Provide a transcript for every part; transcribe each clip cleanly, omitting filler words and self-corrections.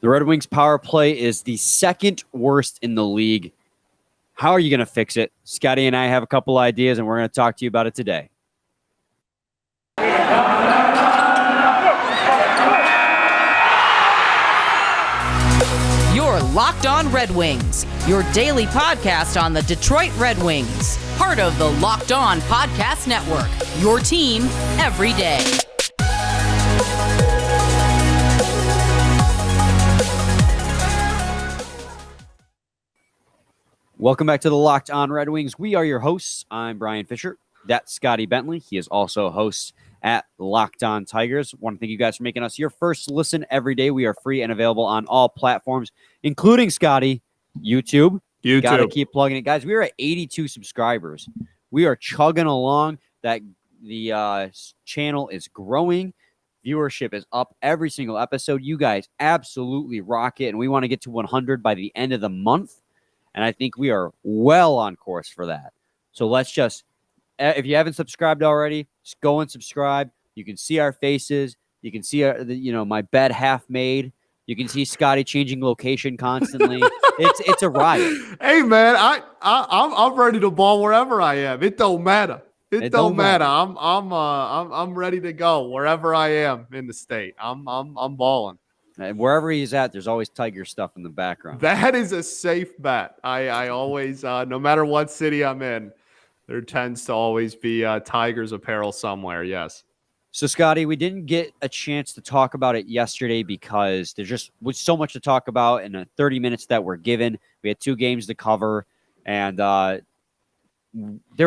The Red Wings power play is the second worst in the league. How are you going to fix it? Scotty and I have a couple ideas, and we're going to talk to you about it today. You're Locked On Red Wings, your daily podcast on the Detroit Red Wings. Part of the Locked On Podcast Network, your team every day. Welcome back to the Locked On Red Wings. We are your hosts. I'm Brian Fisher. That's Scotty Bentley. He is also a host at Locked On Tigers. Want to thank you guys for making us your first listen every day. We are free and available on all platforms, including, Scotty, YouTube. Got to keep plugging it. Guys, we are at 82 subscribers. We are chugging along. That the channel is growing. Viewership is up every single episode. You guys absolutely rock it, and we want to get to 100 by the end of the month. And I think we are well on course for that. So let's just, if you haven't subscribed already, just go and subscribe. You can see our faces. You can see my bed half made. You can see Scotty changing location constantly. It's a riot. Hey man, I'm ready to ball wherever I am. It don't matter. It don't matter. I'm ready to go wherever I am in the state. I'm balling. And wherever he's at, there's always Tiger stuff in the background. That is a safe bet. I always, no matter what city I'm in, there tends to always be Tigers apparel somewhere. Yes. So, Scotty, we didn't get a chance to talk about it yesterday because there just was so much to talk about in the 30 minutes that were given. We had 2 games to cover, and there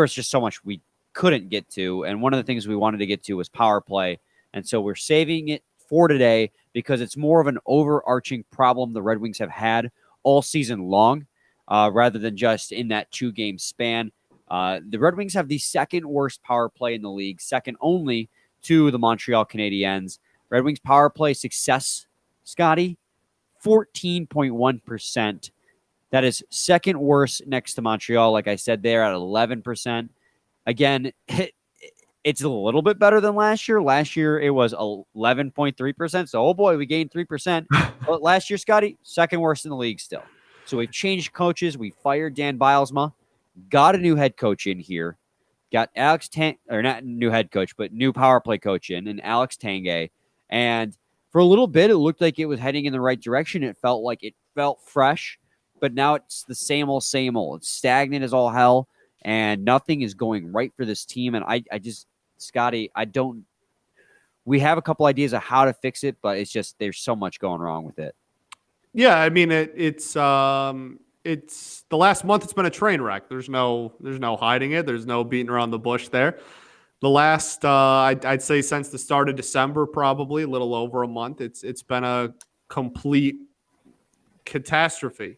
was just so much we couldn't get to. And one of the things we wanted to get to was power play. And so we're saving it for today because it's more of an overarching problem the Red Wings have had all season long rather than just in that 2-game span. The Red Wings have the second worst power play in the league, second only to the Montreal Canadiens. Red Wings power play success, Scotty, 14.1%. That is second worst next to Montreal. Like I said, they're at 11%. Again, it's a little bit better than last year. Last year, it was 11.3%. So, oh boy, we gained 3%. But last year, Scotty, second worst in the league still. So we've changed coaches. We fired Dan Bilesma, got a new head coach in here, got not new head coach, but new power play coach in, and Alex Tanguay. And for a little bit, it looked like it was heading in the right direction. It felt fresh, but now it's the same old, same old. It's stagnant as all hell, and nothing is going right for this team. And I just, Scotty, we have a couple ideas of how to fix it, but it's just, there's so much going wrong with it. Yeah. I mean, it's the last month. It's been a train wreck. There's no hiding it. There's no beating around the bush there. The last, I'd say since the start of December, probably a little over a month, it's been a complete catastrophe.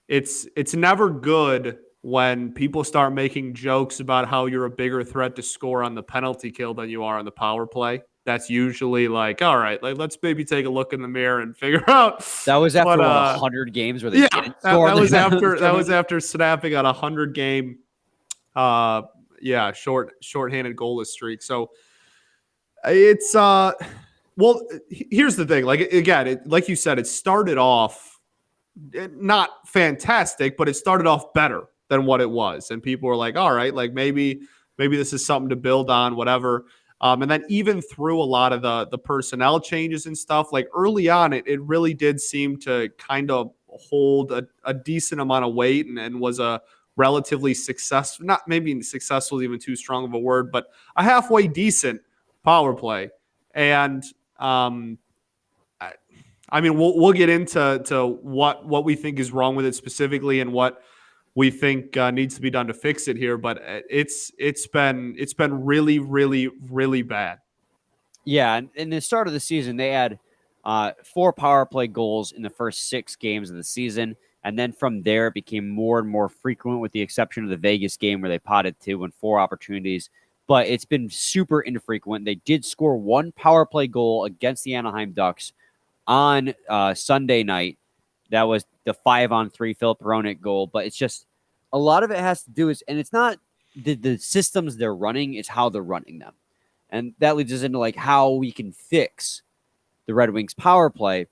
It's never good when people start making jokes about how you're a bigger threat to score on the penalty kill than you are on the power play. That's usually like, all right, like let's maybe take a look in the mirror and figure out. That was after 100 games where they didn't score. That was after snapping on a 100-game, shorthanded goalless streak. So it's well, here's the thing. Like again, like you said, it started off not fantastic, but it started off better than what it was. And people were like, all right, like maybe this is something to build on, whatever. And then even through a lot of the personnel changes and stuff, like early on, it really did seem to kind of hold a decent amount of weight and was a relatively successful, not maybe successful is even too strong of a word, but a halfway decent power play. And I mean, we'll get into what we think is wrong with it specifically and what we think needs to be done to fix it here, but it's been really, really, really bad. Yeah, and in the start of the season, they had 4 power play goals in the first 6 games of the season, and then from there, it became more and more frequent, with the exception of the Vegas game where they potted 2 and 4 opportunities. But it's been super infrequent. They did score 1 power play goal against the Anaheim Ducks on Sunday night. That was the 5-on-3 Philip Hronek goal, but it's just a lot of it has to do and it's not the systems they're running, it's how they're running them. And that leads us into like how we can fix the Red Wings power play,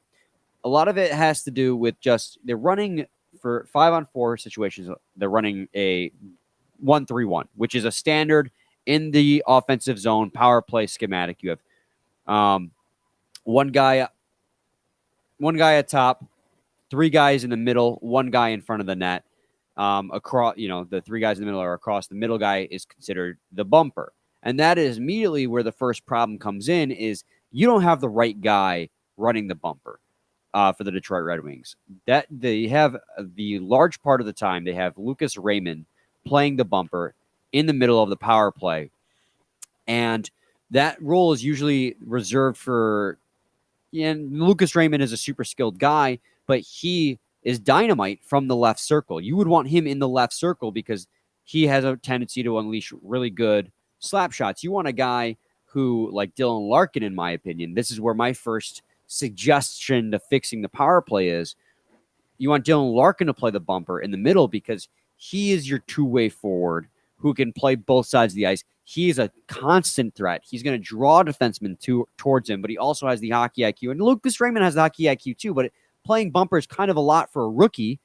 a lot of it has to do with just they're running for 5-on-4 situations. They're running a 1-3-1, which is a standard in the offensive zone power play schematic. You have one guy at top, three guys in the middle, one guy in front of the net. Across, the three guys in the middle are across. The middle guy is considered the bumper. And that is immediately where the first problem comes in is you don't have the right guy running the bumper for the Detroit Red Wings. That they have the large part of the time, they have Lucas Raymond playing the bumper in the middle of the power play. And that role is usually reserved for, and Lucas Raymond is a super skilled guy, but he is dynamite from the left circle. You would want him in the left circle because he has a tendency to unleash really good slap shots. You want a guy who, like Dylan Larkin, in my opinion, this is where my first suggestion to fixing the power play is. You want Dylan Larkin to play the bumper in the middle because he is your two-way forward who can play both sides of the ice. He is a constant threat. He's going to draw defensemen towards him, but he also has the hockey IQ. And Lucas Raymond has the hockey IQ too, but playing bumper is kind of a lot for a rookie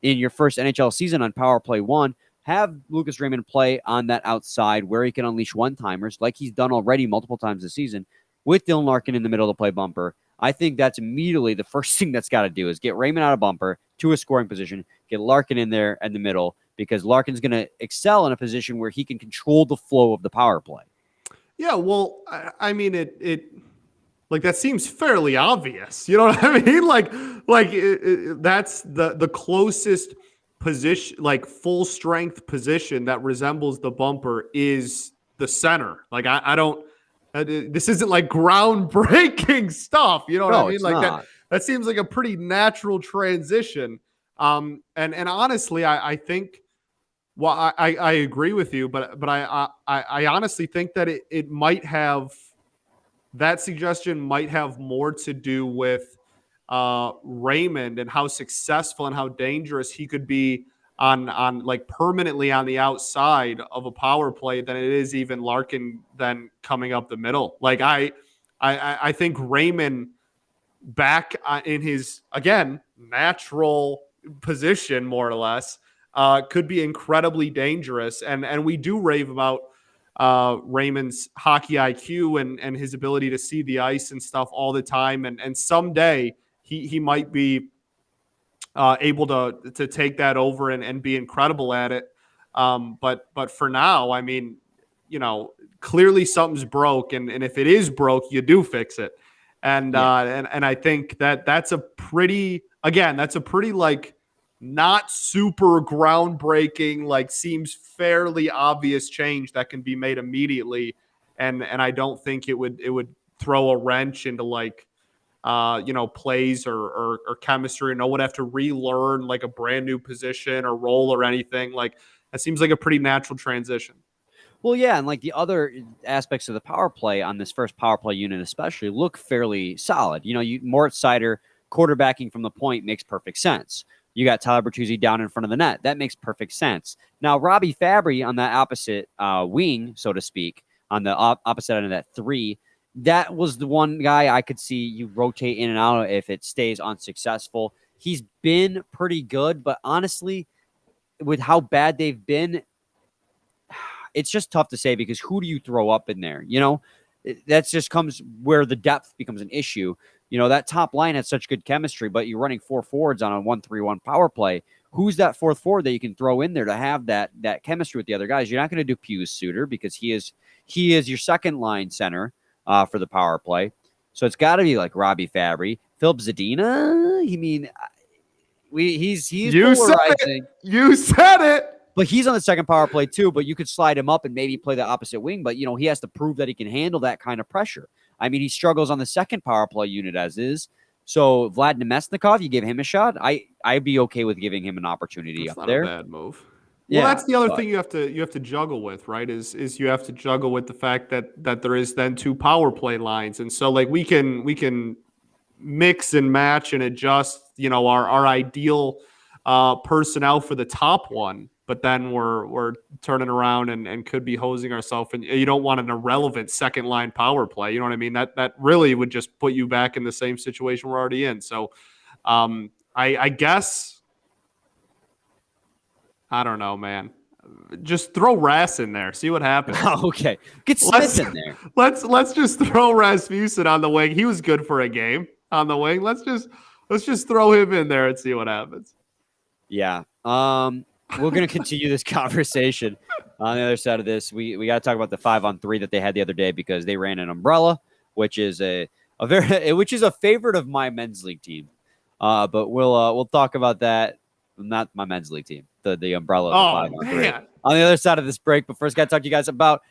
in your first NHL season on Power Play 1. Have Lucas Raymond play on that outside where he can unleash one-timers like he's done already multiple times this season with Dylan Larkin in the middle to play bumper. I think that's immediately the first thing that's got to do is get Raymond out of bumper to a scoring position, get Larkin in there in the middle because Larkin's going to excel in a position where he can control the flow of the power play. Yeah, well, I mean, it like that seems fairly obvious. You know what I mean? That's the closest position, like full strength position that resembles the bumper is the center. Like I don't. This isn't like groundbreaking stuff. You know what I mean? Like that seems like a pretty natural transition. And honestly, I think. Well, I agree with you, but I honestly think that it might have. That suggestion might have more to do with Raymond and how successful and how dangerous he could be on like permanently on the outside of a power play than it is even Larkin then coming up the middle. Like I think Raymond back in his again natural position more or less could be incredibly dangerous, and we do rave about Raymond's hockey IQ and his ability to see the ice and stuff all the time. And someday he might be able to take that over and be incredible at it. But for now, I mean, clearly something's broke. And if it is broke, you do fix it. And I think that's a pretty like not super groundbreaking, like seems fairly obvious change that can be made immediately. And I don't think it would throw a wrench into like, plays or chemistry, and no one have to relearn like a brand new position or role or anything. Like that seems like a pretty natural transition. Well, yeah, and like the other aspects of the power play on this first power play unit especially look fairly solid. Moritz Seider quarterbacking from the point makes perfect sense. You got Tyler Bertuzzi down in front of the net. That makes perfect sense. Now, Robbie Fabry on that opposite wing, so to speak, on the opposite end of that three, that was the one guy I could see you rotate in and out if it stays unsuccessful. He's been pretty good, but honestly, with how bad they've been, it's just tough to say because who do you throw up in there? That just comes where the depth becomes an issue. That top line has such good chemistry, but you're running four forwards on a 1-3-1 power play. Who's that fourth forward that you can throw in there to have that chemistry with the other guys? You're not going to do Pius Suter because he is your second line center for the power play. So it's got to be like Robbie Fabry, Philip Zadina. He's polarizing. You said it. But he's on the second power play too, but you could slide him up and maybe play the opposite wing. But, he has to prove that he can handle that kind of pressure. I mean, he struggles on the second power play unit as is. So Vlad Nemesnikov, you give him a shot. I'd be okay with giving him an opportunity that's up there. Not a bad move. Well, that's the other thing you have to juggle with, right? Is you have to juggle with the fact that there is then two power play lines. And so like we can mix and match and adjust, our ideal personnel for the top one. but then we're turning around and could be hosing ourselves. And you don't want an irrelevant second line power play. You know what I mean? That really would just put you back in the same situation we're already in. So I guess, I don't know, man. Just throw Rass in there. See what happens. Okay. Get Smith in there. Let's just throw Rasmussen on the wing. He was good for a game on the wing. Let's just throw him in there and see what happens. Yeah. We're going to continue this conversation on the other side of this. We got to talk about the 5-on-3 that they had the other day because they ran an umbrella, which is a favorite of my men's league team. But we'll talk about that. Not my men's league team, the umbrella. Of the 5-on-3 on the other side of this break. But first, got to talk to you guys about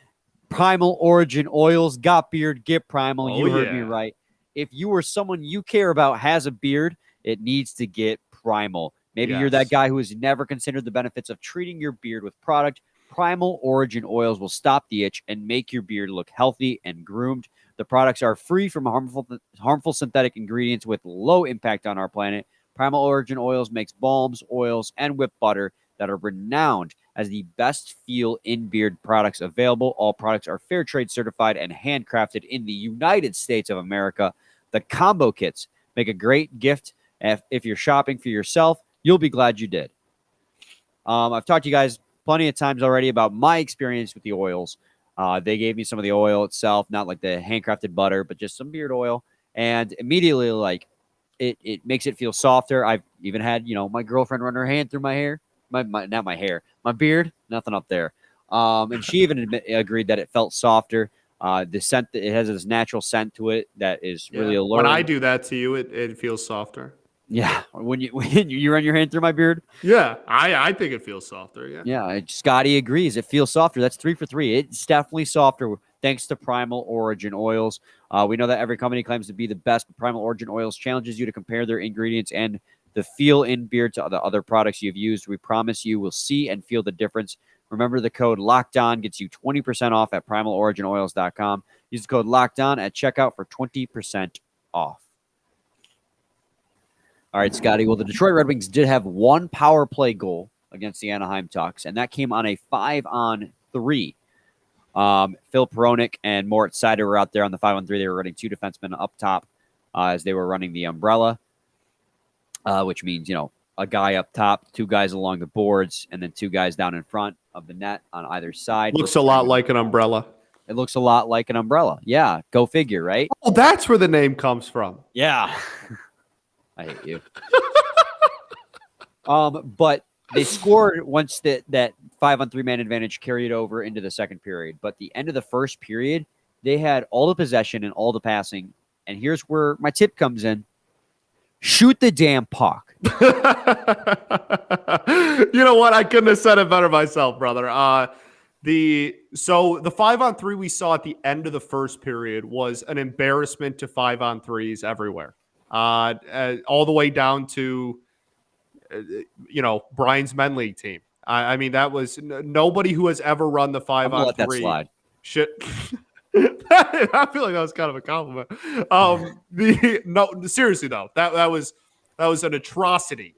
Primal Origin Oils. Got beard, get Primal. You heard me right. If you or someone you care about has a beard, it needs to get Primal. Maybe you're that guy who has never considered the benefits of treating your beard with product. Primal Origin Oils will stop the itch and make your beard look healthy and groomed. The products are free from harmful synthetic ingredients with low impact on our planet. Primal Origin Oils makes balms, oils, and whipped butter that are renowned as the best feel in beard products available. All products are fair trade certified and handcrafted in the United States of America. The combo kits make a great gift if you're shopping for yourself. You'll be glad you did. I've talked to you guys plenty of times already about my experience with the oils. They gave me some of the oil itself, not like the handcrafted butter, but just some beard oil. And immediately, like, it makes it feel softer. I've even had, my girlfriend run her hand through my hair. Not my hair. My beard, nothing up there. And she even agreed that it felt softer. The scent, it has this natural scent to it that is really alluring. When I do that to you, it feels softer. Yeah, when you run your hand through my beard. Yeah, I think it feels softer. Yeah. Scotty agrees. It feels softer. That's 3 for 3. It's definitely softer thanks to Primal Origin Oils. We know that every company claims to be the best, but Primal Origin Oils challenges you to compare their ingredients and the feel in beard to the other products you've used. We promise you will see and feel the difference. Remember, the code LOCKEDON gets you 20% off at primaloriginoils.com. Use the code LOCKEDON at checkout for 20% off. All right, Scotty. Well, the Detroit Red Wings did have one power play goal against the Anaheim Ducks, and that came on a 5-on-3. Phil Peronic and Moritz Seider were out there on the 5-on-3. They were running 2 defensemen up top as they were running the umbrella, which means, a guy up top, 2 guys along the boards, and then 2 guys down in front of the net on either side. Looks a lot like an umbrella. It looks a lot like an umbrella. Yeah, go figure, right? Oh, that's where the name comes from. Yeah. I hate you. But they scored once that 5-on-3 man advantage carried over into the second period. But the end of the first period, they had all the possession and all the passing. And here's where my tip comes in. Shoot the damn puck. You know what? I couldn't have said it better myself, brother. The 5-on-3 we saw at the end of the first period was an embarrassment to 5-on-3s everywhere. All the way down to, Brian's men league team. I mean, that was nobody who has ever run the 5-on-3. Let that slide. Shit. I feel like that was kind of a compliment. Seriously though, that was an atrocity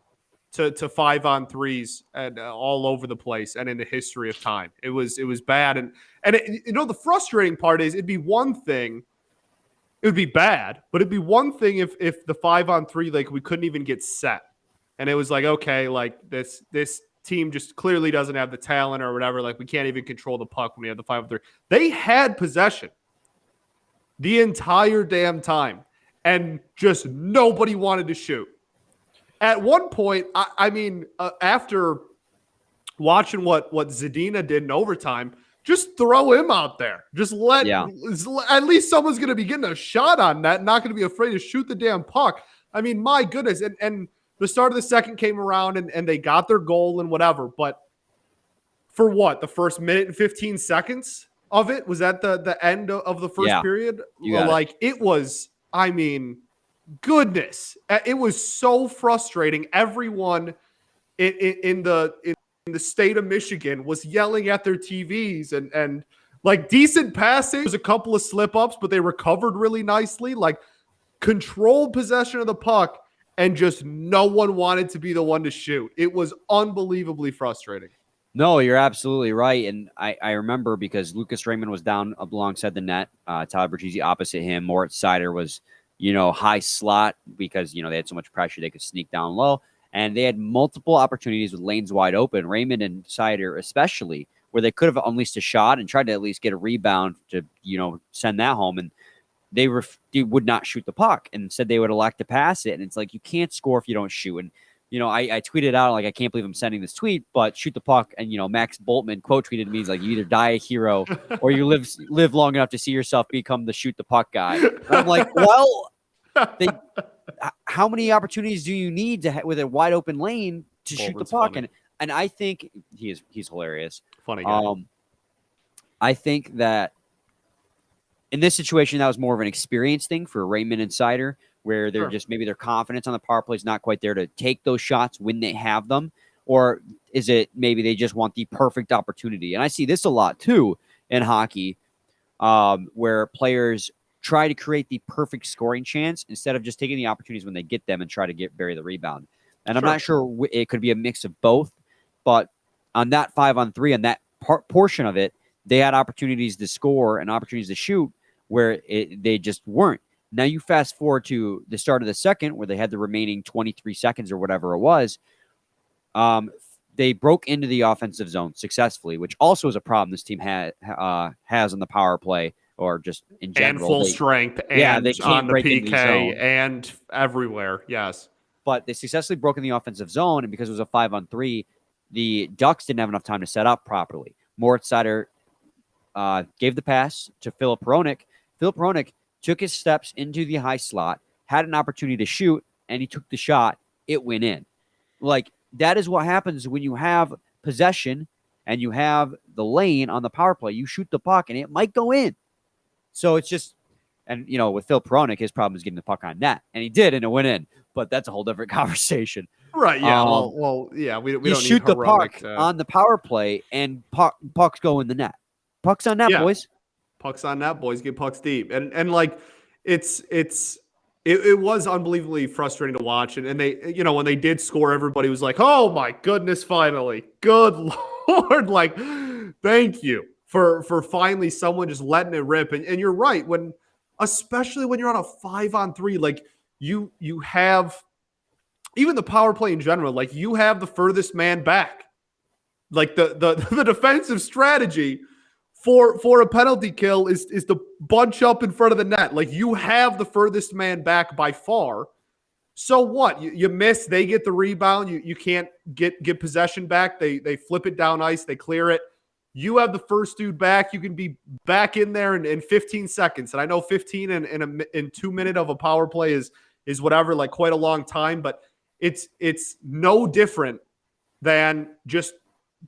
to 5-on-3s and all over the place and in the history of time. It was bad, and the frustrating part is it'd be one thing. It would be bad, but it'd be one thing if the 5-on-3, like, we couldn't even get set. And it was like, okay, like this team just clearly doesn't have the talent or whatever. Like, we can't even control the puck when we have the 5-on-3. They had possession the entire damn time, and just nobody wanted to shoot. At one point, after watching what Zadina did in overtime, just throw him out there. Just at least someone's going to be getting a shot on that, not going to be afraid to shoot the damn puck. I mean, my goodness. And the start of the second came around and they got their goal and whatever. But for what? The first minute and 15 seconds of it? Was that the end of the first period? It was, goodness. It was so frustrating. Everyone in the state of Michigan was yelling at their TVs and like decent passing. There's a couple of slip ups, but they recovered really nicely. Like, controlled possession of the puck, and just no one wanted to be the one to shoot. It was unbelievably frustrating. No, you're absolutely right. And I remember because Lucas Raymond was down alongside the net. Tyler Bertuzzi opposite him. Moritz Seider was, high slot because, they had so much pressure they could sneak down low. And they had multiple opportunities with lanes wide open, Raymond and Seider especially, where they could have unleashed a shot and tried to at least get a rebound to, send that home. And they would not shoot the puck. And instead they would elect to pass it. And it's like, you can't score if you don't shoot. And I tweeted out, like, I can't believe I'm sending this tweet, but shoot the puck. And, Max Boltman quote tweeted me, he's like, you either die a hero or you live long enough to see yourself become the shoot the puck guy. And I'm like, well, how many opportunities do you need to with a wide open lane to shoot the puck? Funny. And I think he's hilarious. Funny guy. I think that in this situation, that was more of an experience thing for Raymond and Seider, where they're just maybe their confidence on the power play is not quite there to take those shots when they have them. Or is it maybe they just want the perfect opportunity? And I see this a lot too in hockey, where players try to create the perfect scoring chance instead of just taking the opportunities when they get them and try to bury the rebound. And I'm not sure it could be a mix of both, but on that 5-on-3, on that portion of it, they had opportunities to score and opportunities to shoot where they just weren't. Now you fast forward to the start of the second where they had the remaining 23 seconds or whatever it was. They broke into the offensive zone successfully, which also is a problem this team has on the power play or just in general. And full strength and they on the PK the and everywhere. Yes. But they successfully broke in the offensive zone, and because it was a 5-on-3, the Ducks didn't have enough time to set up properly. Moritz Seider gave the pass to Filip Hronek. Filip Hronek took his steps into the high slot, had an opportunity to shoot, and he took the shot. It went in. Like, that is what happens when you have possession and you have the lane on the power play. You shoot the puck, and it might go in. So it's just, and, with Filip Hronek, his problem is getting the puck on net. And he did, and it went in. But that's a whole different conversation. Right, yeah. Yeah, we don't shoot need the puck on the power play, and pucks go in the net. Pucks on net, boys. Pucks on net, boys. Get pucks deep. And like, it was unbelievably frustrating to watch. And they, when they did score, everybody was like, oh my goodness, finally. Good Lord. Like, thank you for finally someone just letting it rip. And you're right. Especially when you're on a 5-on-3, like, you have even the power play in general, like, you have the furthest man back. Like, the defensive strategy for a penalty kill is to bunch up in front of the net. Like, you have the furthest man back by far. So what? You miss, they get the rebound. You can't get possession back. They flip it down ice, they clear it. You have the first dude back. You can be back in there in 15 seconds. And I know 15 in 2 minutes of a power play is whatever, like, quite a long time, but it's no different than just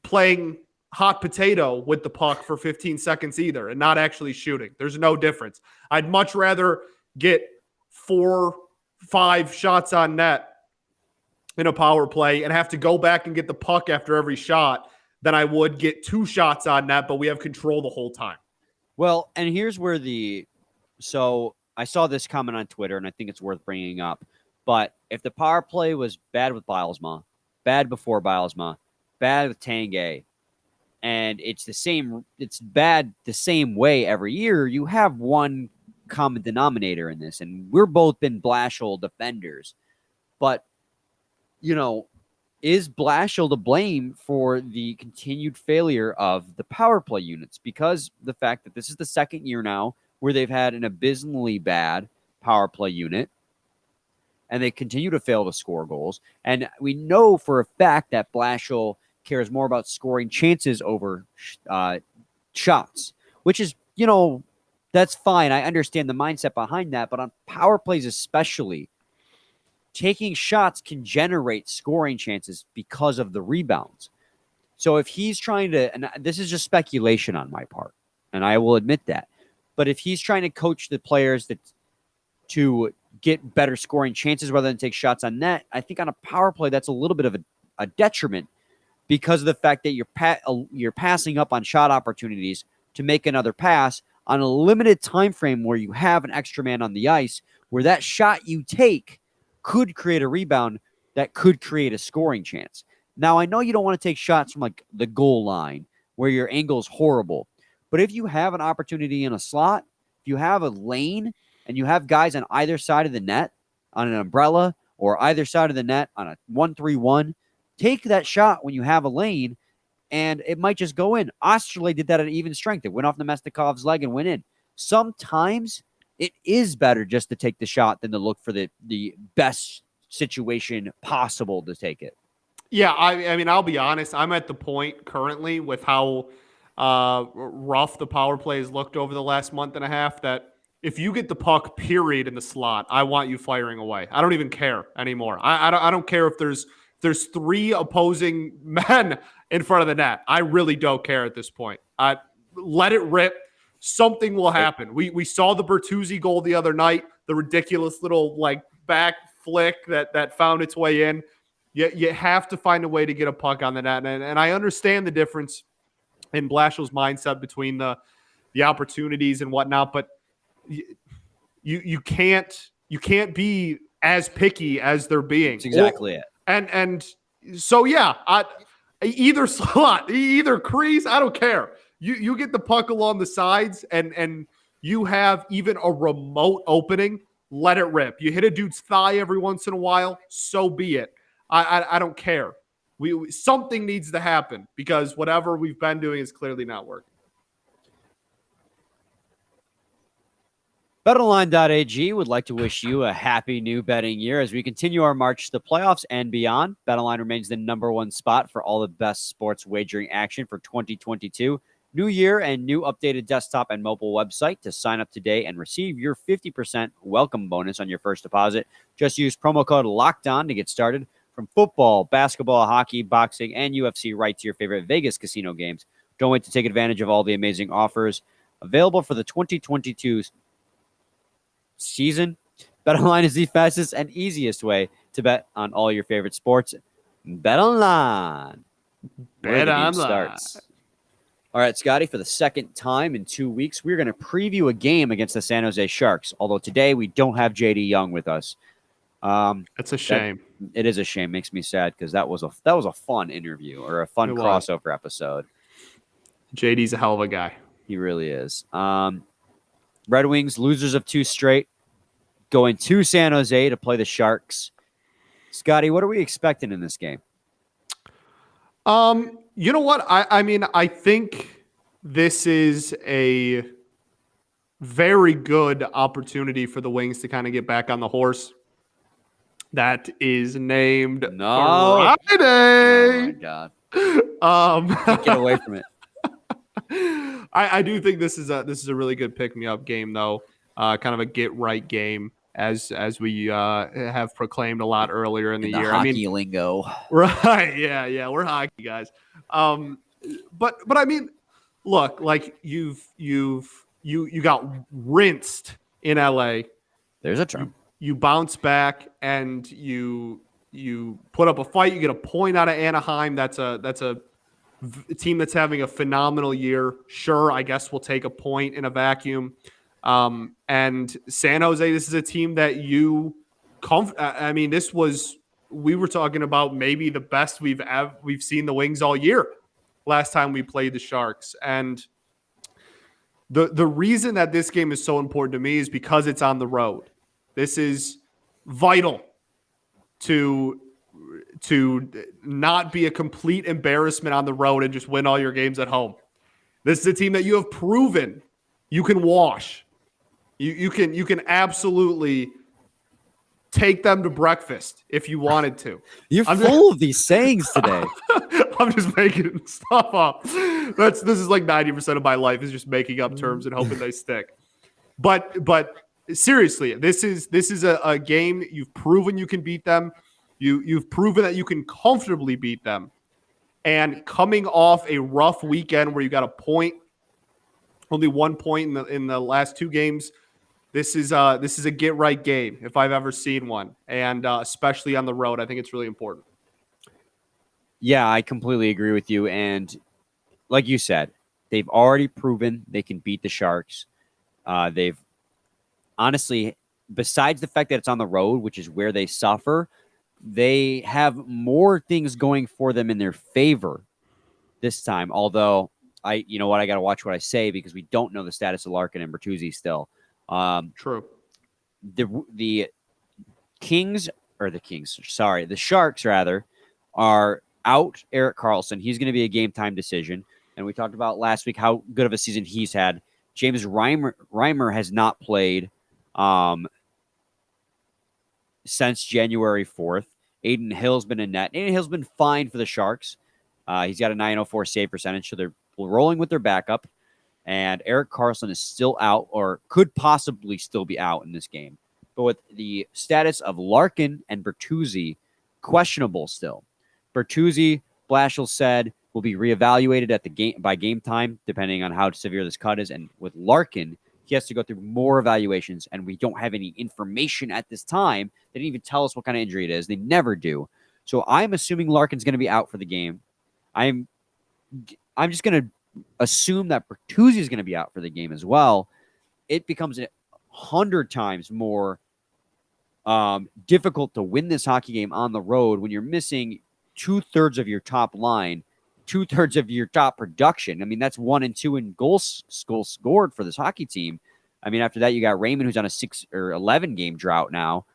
playing hot potato with the puck for 15 seconds either and not actually shooting. There's no difference. I'd much rather get 4-5 shots on net in a power play and have to go back and get the puck after every shot than I would get 2 shots on net, but we have control the whole time. Well, and here's where so I saw this comment on Twitter, and I think it's worth bringing up. But if the power play was bad with Bilesma, bad before Bilesma, bad with Tanguay, and it's bad the same way every year, you have one common denominator in this, and we're both been Blashill defenders. But, is Blashill to blame for the continued failure of the power play units? Because the fact that this is the second year now where they've had an abysmally bad power play unit, and they continue to fail to score goals. And we know for a fact that Blashill cares more about scoring chances over shots, which is, that's fine. I understand the mindset behind that, but on power plays especially, taking shots can generate scoring chances because of the rebounds. So if he's trying to, and this is just speculation on my part, and I will admit that, but if he's trying to coach the players to get better scoring chances rather than take shots on net, I think on a power play, that's a little bit of a detriment because of the fact that you're passing up on shot opportunities to make another pass on a limited time frame where you have an extra man on the ice, where that shot you take could create a rebound that could create a scoring chance. Now, I know you don't want to take shots from like the goal line where your angle is horrible, but if you have an opportunity in a slot, if you have a lane and you have guys on either side of the net on an umbrella or either side of the net on a 1-3-1, take that shot when you have a lane and it might just go in. Osterley did that at even strength. It went off Nemestikov's leg and went in. Sometimes it is better just to take the shot than to look for the best situation possible to take it. Yeah, I mean, I'll be honest. I'm at the point currently with how rough the power play has looked over the last month and a half that if you get the puck, period, in the slot, I want you firing away. I don't even care anymore. I don't care if there's 3 opposing men in front of the net. I really don't care at this point. Let it rip. Something will happen. We saw the Bertuzzi goal the other night, the ridiculous little like back flick that found its way in. You have to find a way to get a puck on the net. And I understand the difference in Blashill's mindset between the opportunities and whatnot, but you can't be as picky as they're being. That's exactly it. And so either slot, either crease, I don't care. You get the puck along the sides and you have even a remote opening, let it rip. You hit a dude's thigh every once in a while, so be it. I don't care. Something needs to happen because whatever we've been doing is clearly not working. BetOnline.ag would like to wish you a happy new betting year as we continue our march to the playoffs and beyond. BetOnline remains the #1 spot for all the best sports wagering action for 2022. New year and new updated desktop and mobile website to sign up today and receive your 50% welcome bonus on your first deposit. Just use promo code LOCKEDON to get started. From football, basketball, hockey, boxing, and UFC right to your favorite Vegas casino games. Don't wait to take advantage of all the amazing offers available for the 2022 season. BetOnline is the fastest and easiest way to bet on all your favorite sports. BetOnline. BetOnline starts. All right, Scotty, for the second time in 2 weeks, we're going to preview a game against the San Jose Sharks. Although today we don't have JD Young with us. That's a shame. It is a shame. Makes me sad because that was a fun interview or a fun crossover episode. JD's a hell of a guy. He really is. Red Wings, losers of 2 straight, going to San Jose to play the Sharks. Scotty, what are we expecting in this game? You know what? I mean, I think this is a very good opportunity for the Wings to kind of get back on the horse. That is named Friday. Oh my God. Can't get away from it. I do think this is a really good pick-me-up game, though. Kind of a get-right game, as we have proclaimed a lot earlier in the year. Hockey lingo. Right? Yeah, we're hockey guys. But I mean, look, like you got rinsed in LA. There's a term. You bounce back and you put up a fight. You get a point out of Anaheim. That's a team that's having a phenomenal year. Sure, I guess we'll take a point in a vacuum. And San Jose, this is a team that I mean, we were talking about maybe the best we've seen the Wings all year last time we played the Sharks. And the reason that this game is so important to me is because it's on the road. This is vital to not be a complete embarrassment on the road and just win all your games at home. This is a team that you have proven you can wash. You can absolutely take them to breakfast if you wanted to. You're full of these sayings today. I'm just making stuff up. This is like 90% of my life is just making up terms and hoping they stick. But seriously, this is a game you've proven you can beat them. You've proven that you can comfortably beat them. And coming off a rough weekend where you got a point, only 1 point in the last 2 games, this is a get right game if I've ever seen one, and especially on the road, I think it's really important. Yeah, I completely agree with you. And like you said, they've already proven they can beat the Sharks. They've honestly, besides the fact that it's on the road, which is where they suffer, they have more things going for them in their favor this time. Although I got to watch what I say because we don't know the status of Larkin and Bertuzzi still. True. The the Sharks rather are out Erik Carlson. He's going to be a game time decision. And we talked about last week how good of a season he's had. James Reimer has not played since January 4th. Aiden Hill's been in net. Aiden Hill's been fine for the Sharks. He's got a .904 save percentage, so they're rolling with their backup. And Erik Carlson is still out, or could possibly still be out in this game. But with the status of Larkin and Bertuzzi, questionable still. Bertuzzi, Blashill said, will be reevaluated at the game time, depending on how severe this cut is. And with Larkin, he has to go through more evaluations, and we don't have any information at this time. They didn't even tell us what kind of injury it is. They never do. So I'm assuming Larkin's going to be out for the game. I'm just going to assume that Bertuzzi is going to be out for the game as well. It becomes 100 times more difficult to win this hockey game on the road when you're missing 2/3 of your top line, 2/3 of your top production. I mean, that's 1 and 2 in goals scored for this hockey team. I mean, after that, you got Raymond, who's on a 6 or 11 game drought now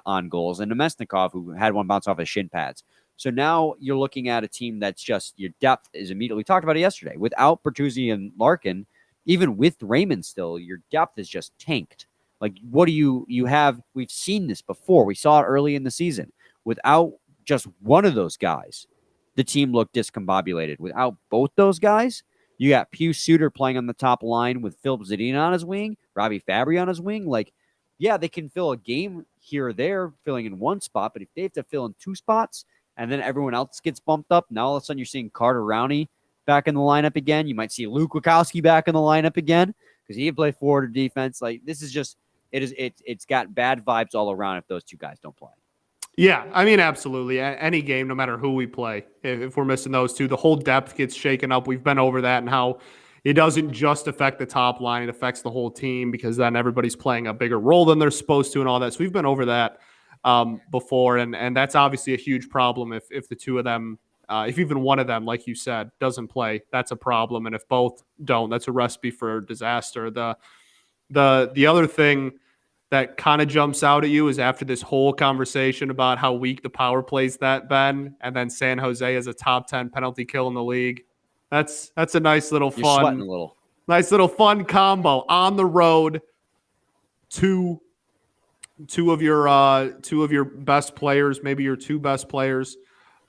on goals, and Nemesnikov, who had one bounce off his shin pads. So now you're looking at a team that's just, your depth is immediately, we talked about it yesterday. Without Bertuzzi and Larkin, even with Raymond still, your depth is just tanked. Like, what do you have? We've seen this before. We saw it early in the season. Without just one of those guys, the team looked discombobulated. Without both those guys, you got Pius Suter playing on the top line with Philip Zadina on his wing, Robbie Fabry on his wing. Like, yeah, they can fill a game here or there, filling in one spot, but if they have to fill in 2 spots and then everyone else gets bumped up, now all of a sudden you're seeing Carter Rowney back in the lineup again. You might see Luke Wachowski back in the lineup again because he can play forward or defense. Like, this is just, it's got bad vibes all around if those 2 guys don't play. Yeah, I mean, absolutely. Any game, no matter who we play, if we're missing those 2, the whole depth gets shaken up. We've been over that and how it doesn't just affect the top line. It affects the whole team because then everybody's playing a bigger role than they're supposed to and all that. So we've been over that before. And that's obviously a huge problem if the 2 of them, if even one of them, like you said, doesn't play, that's a problem. And if both don't, that's a recipe for disaster. The other thing that kind of jumps out at you is after this whole conversation about how weak the power play's that been, and then San Jose is a top 10 penalty kill in the league. That's a nice little You're sweating fun, a little. nice little fun combo on the road. Two of your best players, maybe your 2 best players,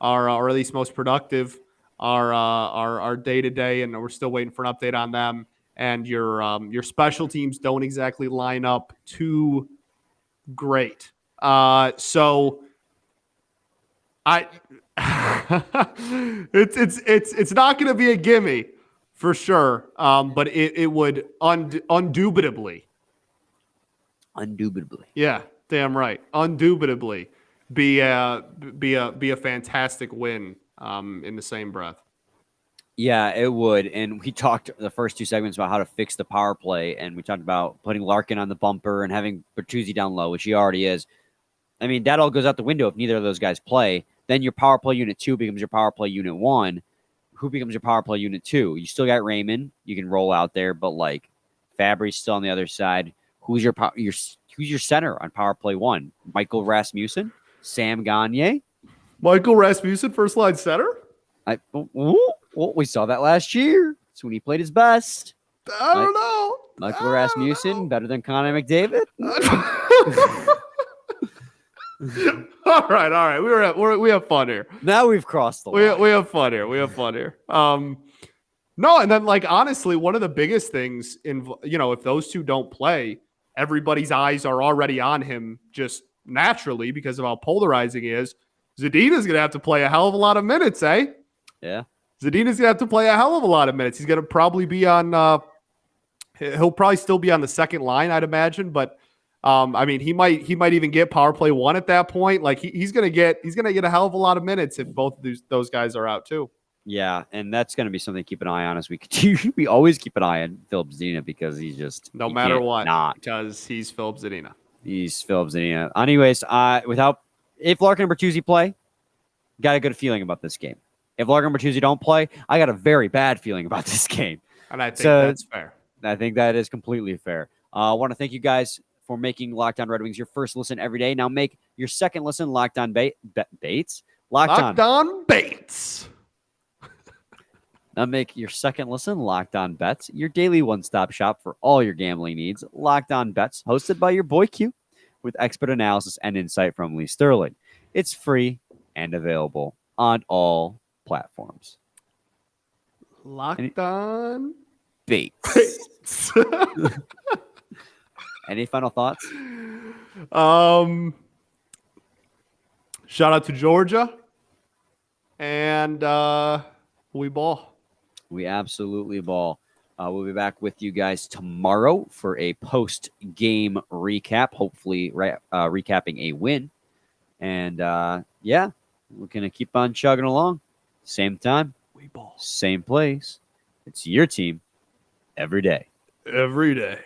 are or at least most productive, are day to day, and we're still waiting for an update on them. And your special teams don't exactly line up too great. So I it's not going to be a gimme for sure. But it would undubitably. Yeah, damn right. Undubitably be a fantastic win in the same breath. Yeah, it would. And we talked the first 2 segments about how to fix the power play. And we talked about putting Larkin on the bumper and having Bertuzzi down low, which he already is. I mean, that all goes out the window if neither of those guys play. Then your power play unit 2 becomes your power play unit 1. Who becomes your power play unit 2? You still got Raymond. You can roll out there, but like Fabry's still on the other side. Who's your center on power play 1? Michael Rasmussen? Sam Gagner? Michael Rasmussen, first line center? Well, we saw that last year. It's when he played his best. I don't know. Michael Rasmussen, better than Connor McDavid. All right. We have fun here. Now we've crossed the line. We have fun here. No, and then like honestly, one of the biggest things if those 2 don't play, everybody's eyes are already on him just naturally because of how polarizing he is. Zadina's gonna have to play a hell of a lot of minutes, eh? Yeah. Zadina's gonna have to play a hell of a lot of minutes. He's gonna probably be on. He'll probably still be on the second line, I'd imagine. But I mean, he might even get power play 1 at that point. Like he's gonna get a hell of a lot of minutes if both of those guys are out too. Yeah, and that's gonna be something to keep an eye on as we continue. We always keep an eye on Philip Zadina because he's just no matter what, because he's Philip Zadina. He's Philip Zadina. Anyways, without if Larkin and Bertuzzi play, got a good feeling about this game. If Larkin and Bertuzzi don't play, I got a very bad feeling about this game. And I think that's fair. I think that is completely fair. I want to thank you guys for making Locked On Red Wings your first listen every day. Now make your second listen Locked On Bates. Locked On Bates. Now make your second listen Locked On Bets, your daily one-stop shop for all your gambling needs. Locked On Bets, hosted by your boy Q, with expert analysis and insight from Lee Sterling. It's free and available on all platforms. Locked On Bates. Any final thoughts? Shout out to Georgia. And we ball. We absolutely ball. We'll be back with you guys tomorrow for a post-game recap, hopefully recapping a win. And, yeah, we're going to keep on chugging along. Same time, we ball. Same place. It's your team every day. Every day.